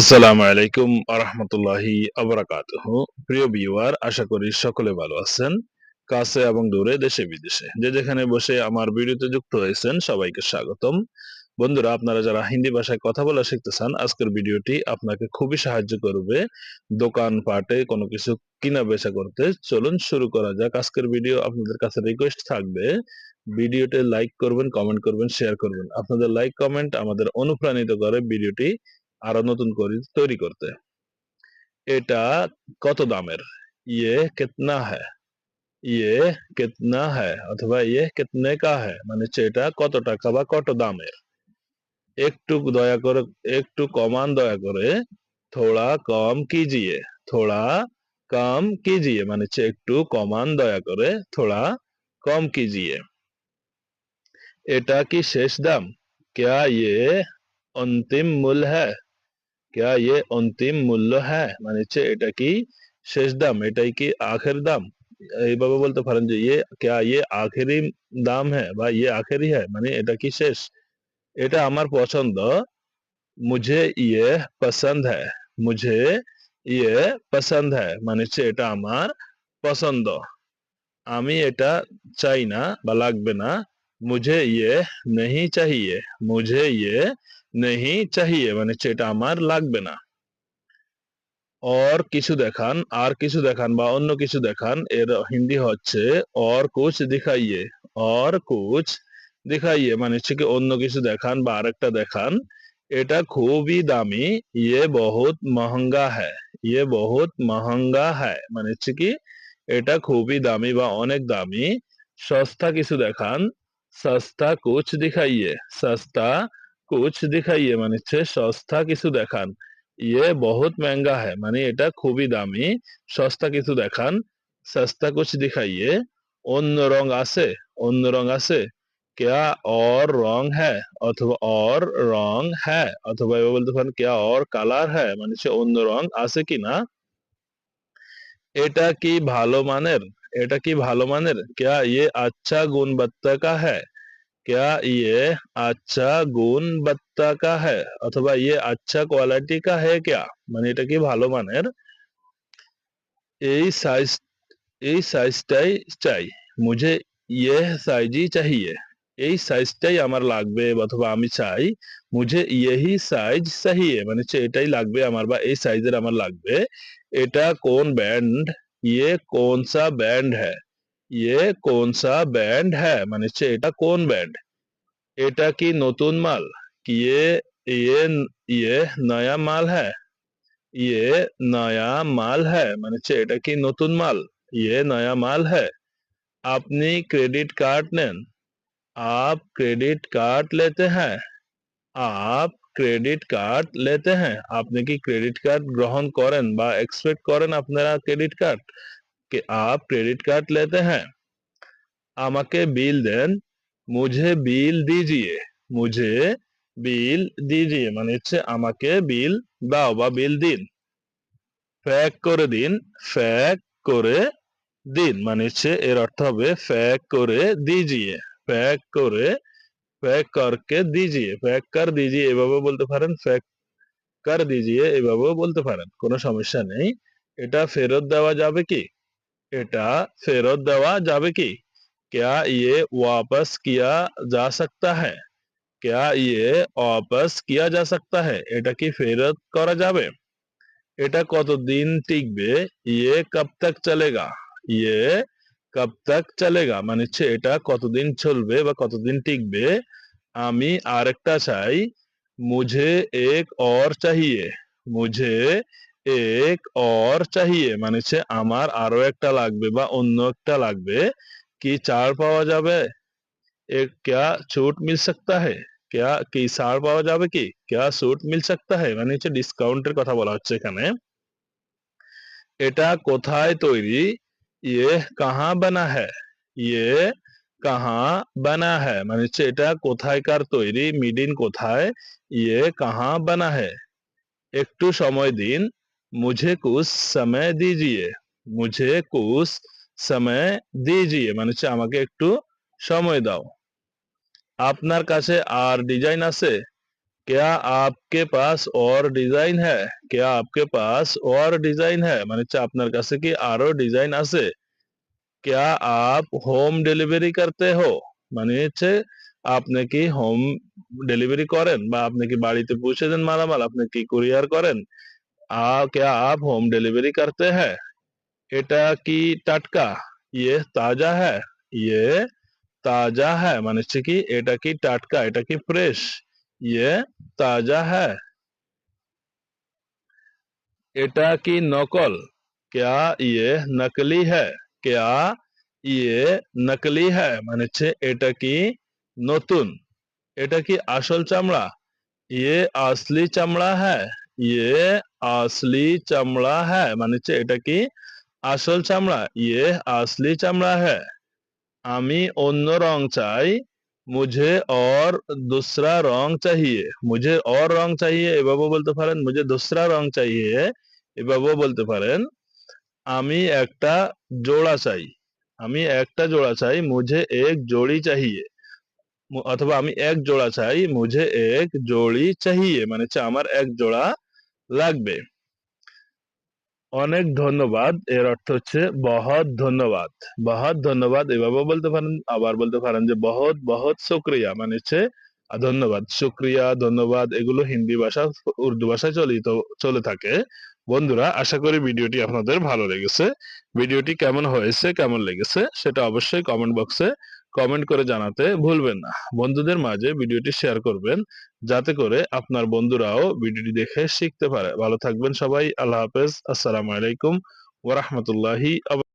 আসসালামু আলাইকুম আরহামতুল্লাহি আবরাকাতুহু। প্রিয় ভিউয়ার, আশা করি সকলে ভালো আছেন। কাছে এবং দূরে, দেশে বিদেশে যে যেখানে বসে আমার ভিডিওতে যুক্ত হয়েছেন সবাইকে স্বাগতম। বন্ধুরা, আপনারা যারা হিন্দি ভাষায় কথা বলা শিখতে চান, আজকের ভিডিওটি আপনাকে খুবই সাহায্য করবে দোকানপাটে কোনো কিছু কিনা বেচা করতে। চলুন শুরু করা যাক আজকের ভিডিও। আপনাদের কাছে রিকোয়েস্ট থাকবে ভিডিওতে লাইক করবেন, কমেন্ট করবেন, শেয়ার করবেন। আপনাদের লাইক কমেন্ট আমাদের অনুপ্রাণিত করে ভিডিওটি আরো নতুন করে তৈরি করতে। এটা কত দামের? ইয়ে কিতনা হ্যায়? ইয়ে কিতনা হ্যায় অথবা ইয়ে কিতনে কা হ্যায় মানে হচ্ছে এটা কত টাকা বা কত দামের। একটু দয়া করে, একটু কমান দয়া করে, থোড়া কম কিজিয়ে, থোড়া কম কিজিয়ে মানে হচ্ছে একটু কমান দয়া করে, থোড়া কম কিজিয়ে। এটা কি শেষ দাম? क्या ये अंतिम मूल्य है? क्या ये अंतिम মূল্য হ্যাঁ মানে হচ্ছে এটা কি শেষ দাম, এটাই কি আখের দাম। এইভাবে বলতে পারেন যে ये क्या ये आखिरी দাম হ্যাঁ বা ये आखिरी है মানে এটা কি শেষ। এটা আমার পছন্দ। मुझे ये पसंद है। मुझे ये पसंद है মানে হচ্ছে এটা আমার পছন্দ। আমি এটা চাই না বা লাগবে না। मुझे ये नहीं चाहिए। मुझे ये नहीं चाहिए মানে হচ্ছে এটা আমার লাগবে না। और কিছু দেখান, আর কিছু দেখান বা অন্য কিছু দেখান এর হিন্দি হচ্ছে और कुछ दिखाइए। और कुछ दिखाइए মানে হচ্ছে কি অন্য কিছু দেখান বা আরেকটা দেখান। এটা খুবই দামি। ये बहुत महंगा है। ये बहुत महंगा है মানে হচ্ছে কি এটা খুবই দামি বা অনেক দামি। সস্তা কিছু দেখান। সস্তা कुछ दिखाइए। সস্তা कुछ दिखाइए মানে হচ্ছে সস্তা কিছু দেখান। ये बहुत महंगा है মানে এটা খুবই দামি। সস্তা কিছু দেখান। সস্তা कुछ दिखाइए। অন্য রং আছে? অন্য রং আছে? क्या और রং है অথবা और রং है অথবা এভাবে বলতে পারেন क्या और কালার है মানে হচ্ছে অন্য রং আছে কিনা। এটা কি ভালো মানের? এটা কি ভালো মানের? क्या ये अच्छा गुणवत्ता का है? क्या ये अच्छा गुणवत्ता का है অথবা ये अच्छा क्वालिटी का है क्या মানে এটা কি ভালো মানের। এই সাইজ এই সাইজটাই চাই। মুঝে ইয়ে সাইজই চাহিয়ে। এই সাইজটাই আমার লাগবে অথবা আমি চাই। মুঝে ইয়েহি সাইজ চাহিয়ে মানে হচ্ছে এটাই লাগবে আমার বা এই সাইজের আমার লাগবে। এটা কোন ব্যান্ড? ইয়ে কোন সা ব্যান্ড হ্যায়? ইয়ে কোন সা ব্যান্ড হ্যায় মানে হচ্ছে এটা কোন ব্যান্ড। এটা কি নতুন মাল? ये ये ये নয়া মাল হ্যায়। ये নয়া মাল হ্যায় মানে হচ্ছে এটা কি নতুন মাল। ये নয়া মাল হ্যায়। আপনি ক্রেডিট কার্ড নেন? आप ক্রেডিট কার্ড लेते हैं? आप ক্রেডিট কার্ড लेते हैं আপনি কি ক্রেডিট কার্ড গ্রহণ করেন বা এক্সপেক্ট করেন আপনারা ক্রেডিট কার্ড कि आप क्रेडिट कार्ड लेते हैं? আমাকে বিল দেন। মুঝে বিল দিজিয়ে। মুঝে বিল দিজিয়ে মানে হচ্ছে আমাকে বিল দাও বা বিল দিন। ফ্যাক করে দিন। ফ্যাক করে দিন মানে হচ্ছে এর অর্থ হবে ফ্যাক করে দিজিয়ে। ফ্যাক করে, ফ্যাক করকে দিজিয়ে, ফ্যাক কর দিজিয়ে এভাবে বলতে পারেন। ফ্যাক কর দিজিয়ে এভাবেও বলতে পারেন, কোনো সমস্যা নেই। এটা ফেরত দেওয়া যাবে কি? এটা ফেরত দেওয়া যাবে কি? क्या ये वापस किया जा सकता है? क्या ये वापस किया जा सकता है এটা কি ফেরত করা যাবে? এটা কতদিন টিকবে? ये कब तक चलेगा? ये कब तक चलेगा মানে হচ্ছে এটা কতদিন চলবে বা কতদিন টিকবে। আমি আরেকটা চাই। मुझे एक और चाहिए। मुझे एक और चाहिए মানে হচ্ছে আমার আরো একটা লাগবে বা অন্য একটা লাগবে। কি ছাড় পাওয়া যাবে? एक क्या छूट मिल सकता है? क्या কি ছাড় পাওয়া যাবে কি? क्या छूट मिल सकता है মানে হচ্ছে ডিসকাউন্টের কথা বলা হচ্ছে এখানে। এটা কোথায় তৈরি? ये कहाँ बना है? ये कहाँ बना है মানে হচ্ছে এটা কোথায়কার তৈরি, মেড ইন কোথায়। ये कहाँ बना है? একটু সময় দিন। मुझे कुछ समय दीजिए। मुझे कुछ समय दीजिए মানে হচ্ছে আমাকে একটু সময় দাও। আপনার কাছে আর ডিজাইন আছে? क्या आपके पास और ডিজাইন है क्या आपके पास और ডিজাইন है মানে হচ্ছে আপনার কাছে কি আরো ডিজাইন আছে क्या आप হোম ডেলিভারি करते हो মানে হচ্ছে আপনি কি হোম ডেলিভারি করেন বা আপনি কি বাড়িতে পৌঁছে দেন মালামাল আপনি কি কুরিয়ার করেন क्या आप হোম ডেলিভারি करते हैं এটা কি টাটকা ये ताजा है ये ताजा है মানে হচ্ছে কি এটা কি টাটকা এটা কি ফ্রেশ ये ताजा है এটা কি নকল क्या ये नकली है क्या ये नकली है মানে হচ্ছে এটা কি নতুন এটা কি আসল চামড়া ये असली चमड़ा है ये असली चमड़ा है মানে হচ্ছে এটা কি আসল চামড়া ये असली चमड़ा है আমি অন্য রং চাই मुझे और दूसरा रंग चाहिए मुझे और रंग चाहिए এভাবেও বলতে পারেন मुझे दूसरा रंग चाहिए এভাবেও বলতে পারেন আমি একটা জোড়া চাই আমি একটা জোড়া চাই मुझे एक जोड़ी चाहिए অথবা আমি এক জোড়া চাই मुझे एक जोड़ी चाहिए মানে হচ্ছে আমার এক জোড়া লাগবে অনেক ধন্যবাদ এর অর্থ হচ্ছে বহুত ধন্যবাদ এভাবেও বলতে পারেন আবার বলতে পারেন যে বহুত বহুত শুকরিয়া মানে হচ্ছে ধন্যবাদ শুকরিয়া ধন্যবাদ এগুলো হিন্দি ভাষা উর্দু ভাষায় চলে থাকে বন্ধুরা আশা করি ভিডিওটি আপনাদের ভালো লেগেছে ভিডিওটি কেমন হয়েছে কেমন লেগেছে সেটা অবশ্যই কমেন্ট বক্সে কমেন্ট করে জানাতে ভুলবেন না বন্ধুদের মাঝে ভিডিওটি শেয়ার করবেন যাতে করে আপনার বন্ধুরাও ভিডিওটি দেখে শিখতে পারে ভালো থাকবেন সবাই আল্লাহ হাফেজ আসসালামু আলাইকুম ওয়া রাহমাতুল্লাহি